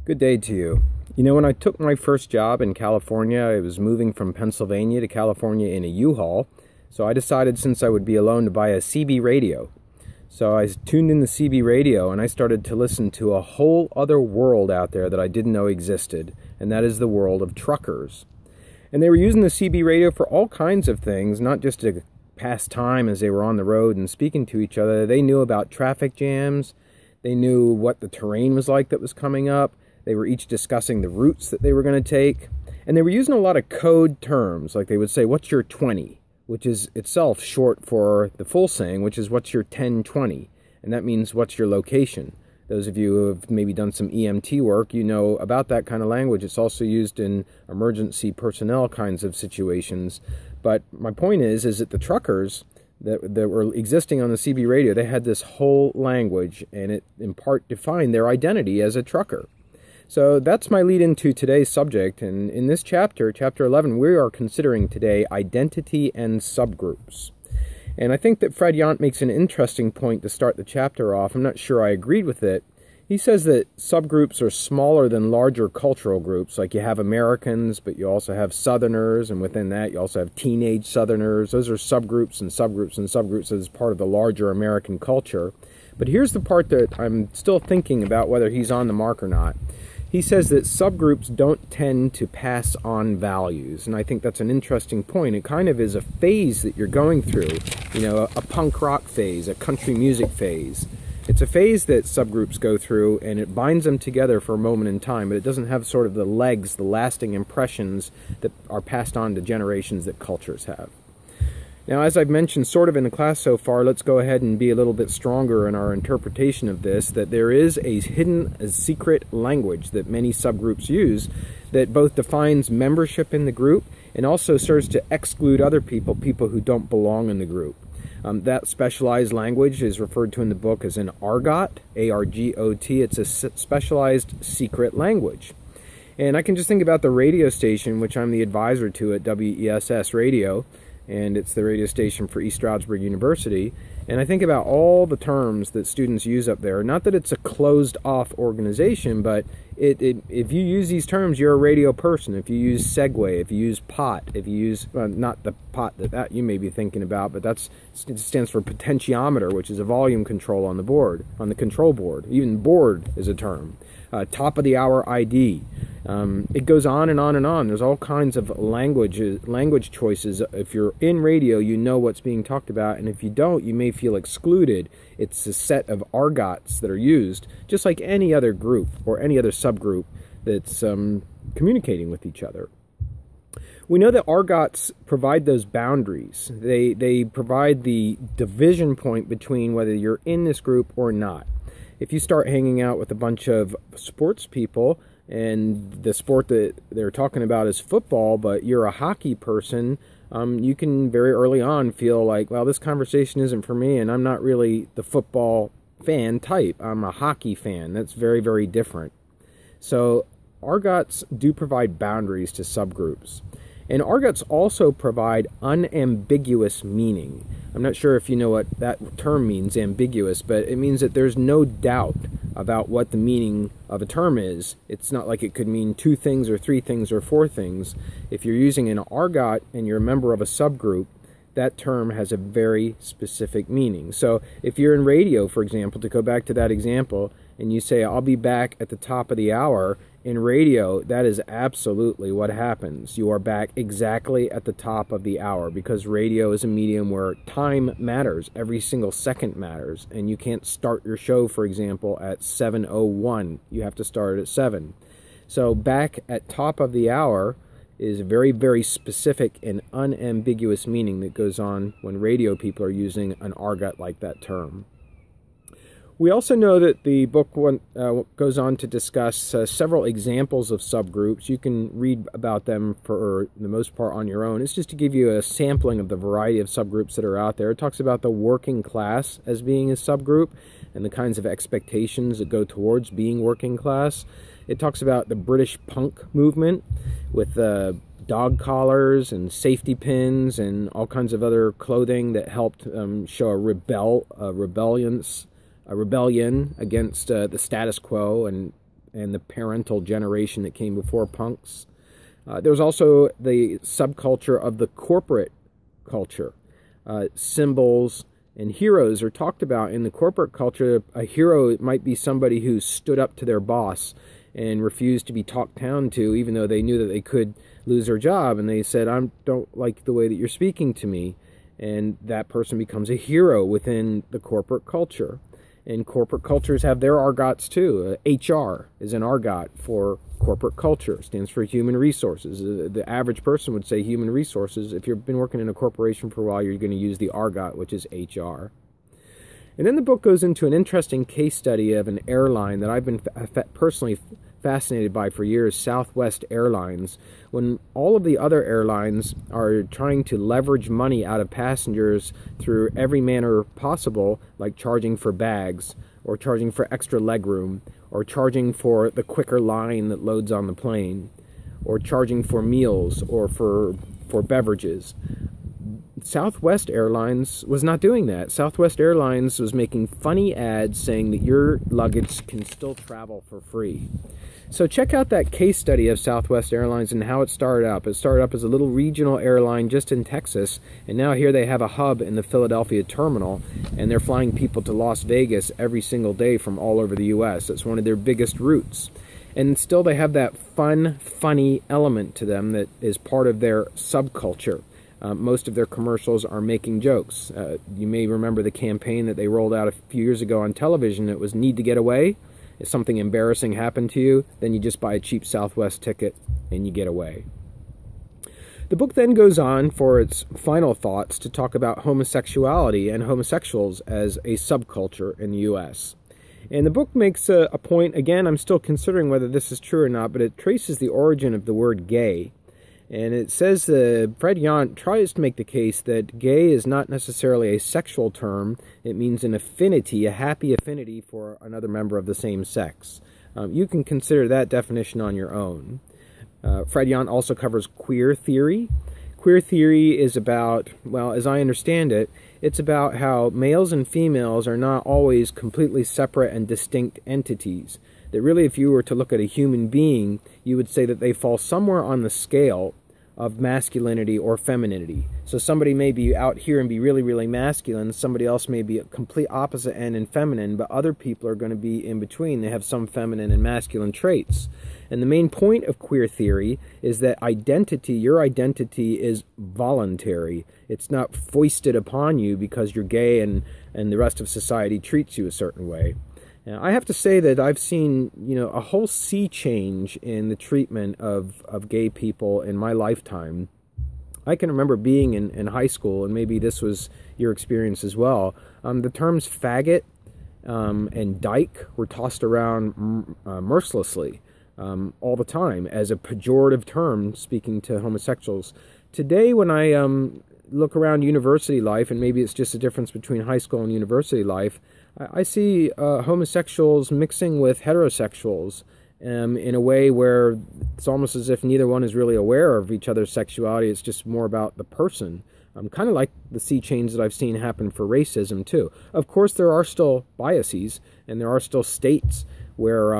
Good day to you. You know, when I took my first job in California, I was moving from Pennsylvania to California in a U-Haul. So I decided, since I would be alone, to buy a CB radio. So I tuned in the CB radio and I started to listen to a whole other world out there that I didn't know existed, and that is the world of truckers. And they were using the CB radio for all kinds of things, not just to pass time as they were on the road and speaking to each other. They knew about traffic jams. They knew what the terrain was like that was coming up. They were each discussing the routes that they were going to take. And they were using a lot of code terms, like they would say, "What's your 20?" which is itself short for the full saying, which is, "What's your 1020?" And that means, "What's your location?" Those of you who have maybe done some EMT work, you know about that kind of language. It's also used in emergency personnel kinds of situations. But my point is that the truckers that were existing on the CB radio, they had this whole language, and it in part defined their identity as a trucker. So that's my lead into today's subject, and in this chapter, chapter 11, we are considering today identity and subgroups. And I think that Fred Yant makes an interesting point to start the chapter off. I'm not sure I agreed with it. He says that subgroups are smaller than larger cultural groups, like you have Americans, but you also have Southerners, and within that you also have teenage Southerners. Those are subgroups and subgroups and subgroups as part of the larger American culture. But here's the part that I'm still thinking about whether he's on the mark or not. He says that subgroups don't tend to pass on values, and I think that's an interesting point. It kind of is a phase that you're going through, you know, a punk rock phase, a country music phase. It's a phase that subgroups go through, and it binds them together for a moment in time, but it doesn't have sort of the legs, the lasting impressions that are passed on to generations that cultures have. Now, as I've mentioned sort of in the class so far, let's go ahead and be a little bit stronger in our interpretation of this, that there is a hidden, a secret language that many subgroups use that both defines membership in the group and also serves to exclude other people, people who don't belong in the group. That specialized language is referred to in the book as an argot, A-R-G-O-T. It's a specialized secret language. And I can just think about the radio station, which I'm the advisor to at WESS Radio, and it's the radio station for East Stroudsburg University. And I think about all the terms that students use up there. Not that it's a closed-off organization, but if you use these terms, you're a radio person. If you use segue, if you use pot, if you use, well, not the pot that you may be thinking about, but it stands for potentiometer, which is a volume control on the board, on the control board. Even board is a term. Top of the hour ID. It goes on and on and on. There's all kinds of language choices. If you're in radio, you know what's being talked about, and if you don't, you may feel excluded. It's a set of argots that are used, just like any other group or any other subgroup that's communicating with each other. We know that argots provide those boundaries. They provide the division point between whether you're in this group or not. If you start hanging out with a bunch of sports people, and the sport that they're talking about is football, but you're a hockey person, you can very early on feel like, well, this conversation isn't for me, and I'm not really the football fan type. I'm a hockey fan. That's very, very different. So argots do provide boundaries to subgroups. And argots also provide unambiguous meaning. I'm not sure if you know what that term means, ambiguous, but it means that there's no doubt about what the meaning of a term is. It's not like it could mean two things or three things or four things. If you're using an argot and you're a member of a subgroup, that term has a very specific meaning. So if you're in radio, for example, to go back to that example, and you say, "I'll be back at the top of the hour," in radio, that is absolutely what happens. You are back exactly at the top of the hour, because radio is a medium where time matters. Every single second matters. And you can't start your show, for example, at 7:01. You have to start at 7. So back at top of the hour is a very, very specific and unambiguous meaning that goes on when radio people are using an argot like that term. We also know that the book goes on to discuss several examples of subgroups. You can read about them for the most part on your own. It's just to give you a sampling of the variety of subgroups that are out there. It talks about the working class as being a subgroup and the kinds of expectations that go towards being working class. It talks about the British punk movement with dog collars and safety pins and all kinds of other clothing that helped show a rebellion against the status quo and and the parental generation that came before punks. There was also the subculture of the corporate culture. Symbols and heroes are talked about in the corporate culture. A hero might be somebody who stood up to their boss and refused to be talked down to, even though they knew that they could lose their job, and they said, I don't like the way that you're speaking to me. And that person becomes a hero within the corporate culture. And corporate cultures have their argots too. HR is an argot for corporate culture. It stands for human resources. The average person would say human resources. If you've been working in a corporation for a while, you're going to use the argot, which is HR. And then the book goes into an interesting case study of an airline that I've been personally fascinated by for years, Southwest Airlines. When all of the other airlines are trying to leverage money out of passengers through every manner possible, like charging for bags, or charging for extra legroom, or charging for the quicker line that loads on the plane, or charging for meals or for beverages. Southwest Airlines was not doing that. Southwest Airlines was making funny ads saying that your luggage can still travel for free. So check out that case study of Southwest Airlines and how it started up. It started up as a little regional airline just in Texas, and now here they have a hub in the Philadelphia terminal, and they're flying people to Las Vegas every single day from all over the U.S. It's one of their biggest routes. And still they have that fun, funny element to them that is part of their subculture. Most of their commercials are making jokes. You may remember the campaign that they rolled out a few years ago on television. It was "Need to Get Away." If something embarrassing happened to you, then you just buy a cheap Southwest ticket and you get away. The book then goes on for its final thoughts to talk about homosexuality and homosexuals as a subculture in the U.S. And the book makes a point, again, I'm still considering whether this is true or not, but it traces the origin of the word gay. And it says that Fred Yant tries to make the case that gay is not necessarily a sexual term. It means an affinity, a happy affinity for another member of the same sex. You can consider that definition on your own. Fred Yant also covers queer theory. Queer theory is about, well, as I understand it, it's about how males and females are not always completely separate and distinct entities. That really, if you were to look at a human being, you would say that they fall somewhere on the scale of masculinity or femininity. So somebody may be out here and be really, really masculine. Somebody else may be a complete opposite end and feminine, but other people are going to be in between. They have some feminine and masculine traits. And the main point of queer theory is that identity, your identity is voluntary. It's not foisted upon you because you're gay and the rest of society treats you a certain way. Now, I have to say that I've seen, a whole sea change in the treatment of gay people in my lifetime. I can remember being in high school, and maybe this was your experience as well. The terms faggot and dyke were tossed around mercilessly all the time as a pejorative term speaking to homosexuals. Today, when I look around university life, and maybe it's just a difference between high school and university life, I see homosexuals mixing with heterosexuals in a way where it's almost as if neither one is really aware of each other's sexuality. It's just more about the person. Kind of like the sea change that I've seen happen for racism, too. Of course, there are still biases, and there are still states where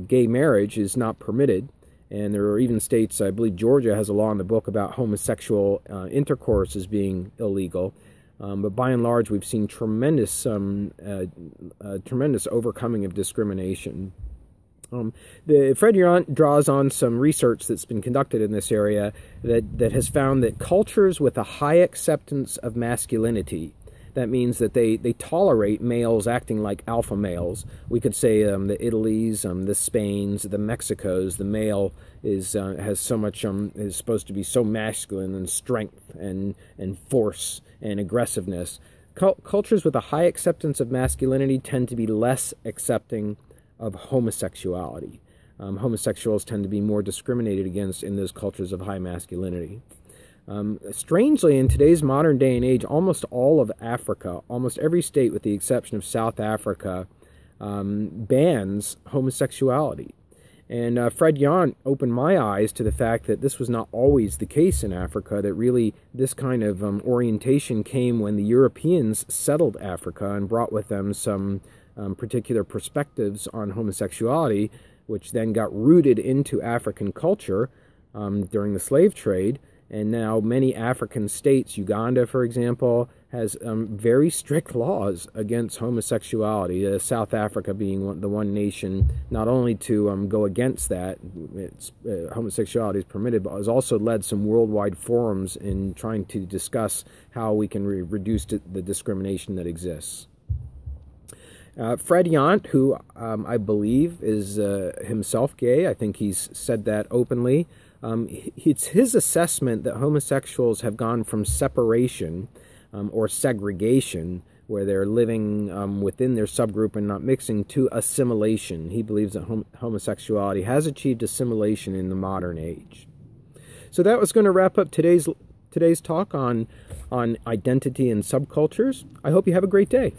gay marriage is not permitted. And there are even states, I believe Georgia has a law in the book about homosexual intercourse as being illegal. But by and large, we've seen tremendous overcoming of discrimination. Fred Yant draws on some research that's been conducted in this area that has found that cultures with a high acceptance of masculinity, that means that they tolerate males acting like alpha males. We could say the Italys, the Spains, the Mexicos. The male has so much is supposed to be so masculine and strength and force and aggressiveness. Cultures with a high acceptance of masculinity tend to be less accepting of homosexuality. Homosexuals tend to be more discriminated against in those cultures of high masculinity. Strangely, in today's modern day and age, almost all of Africa, almost every state with the exception of South Africa, bans homosexuality. And Fred Yant opened my eyes to the fact that this was not always the case in Africa, that really this kind of orientation came when the Europeans settled Africa and brought with them some particular perspectives on homosexuality, which then got rooted into African culture during the slave trade. And now many African states, Uganda, for example, has very strict laws against homosexuality. South Africa being the one nation not only to go against that, homosexuality is permitted, but has also led some worldwide forums in trying to discuss how we can reduce the discrimination that exists. Fred Yant, who I believe is himself gay, I think he's said that openly. It's his assessment that homosexuals have gone from separation or segregation, where they're living within their subgroup and not mixing, to assimilation. He believes that homosexuality has achieved assimilation in the modern age. So that was going to wrap up today's talk on identity and subcultures. I hope you have a great day.